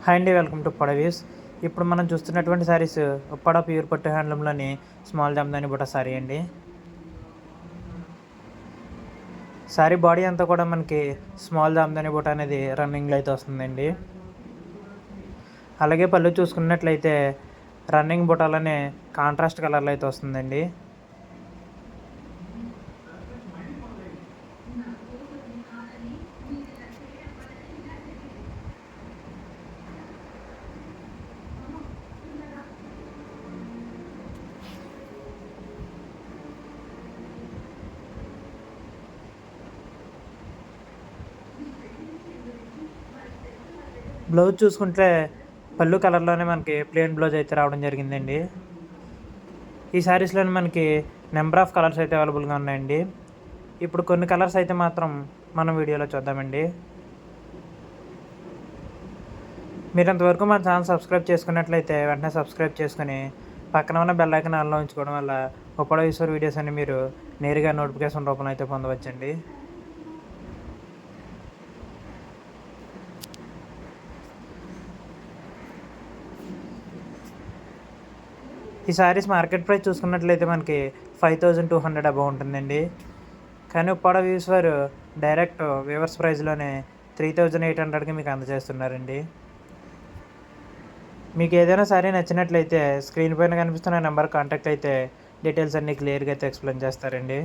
Hi అండి, welcome to పొడవీస్. ఇప్పుడు మనం చూస్తున్నటువంటి శారీస్ ఉప్పాడ ప్యూర్ పట్టు హ్యాండ్లూమ్లోని స్మాల్ జామ్దాని బుట్ట శారీ అండి. శారీ బాడీ అంతా కూడా మనకి స్మాల్ జామ్దాని బుట్ట అనేది రన్నింగ్లో అయితే వస్తుందండి. అలాగే పళ్ళు చూసుకున్నట్లయితే రన్నింగ్ బుట్టాలనే కాంట్రాస్ట్ కలర్లో అయితే వస్తుందండి. బ్లౌజ్ చూసుకుంటే పళ్ళు కలర్లోనే మనకి ప్లెయిన్ బ్లౌజ్ అయితే రావడం జరిగిందండి. ఈ శారీస్లోనే మనకి నెంబర్ ఆఫ్ కలర్స్ అయితే అవైలబుల్గా ఉన్నాయండి. ఇప్పుడు కొన్ని కలర్స్ అయితే మాత్రం మనం వీడియోలో చూద్దామండి. మీరు అంతవరకు మన ఛానల్ సబ్స్క్రైబ్ చేసుకున్నట్లయితే వెంటనే సబ్స్క్రైబ్ చేసుకుని పక్కన ఉన్న బెల్ ఐకాన్ ఆన్లో ఉంచుకోవడం వల్ల ఉప్పాడ ఈశ్వర్ వీడియోస్ అన్ని మీరు నేరుగా నోటిఫికేషన్ రూపంలో అయితే పొందవచ్చండి. ఈ శారీస్ మార్కెట్ ప్రైస్ చూసుకున్నట్లయితే మనకి 5200 అబౌవ్ ఉంటుందండి. కానీ ఉప్పాడ ఈశ్వర్ డైరెక్ట్ వ్యూవర్స్ ప్రైస్లోనే 3800కి మీకు అందజేస్తున్నారండి. మీకు ఏదైనా శారీ నచ్చినట్లయితే స్క్రీన్ పైన కనిపిస్తున్న నెంబర్ కాంటాక్ట్ అయితే డీటెయిల్స్ అన్నీ క్లియర్గా అయితే ఎక్స్ప్లెయిన్ చేస్తారండి.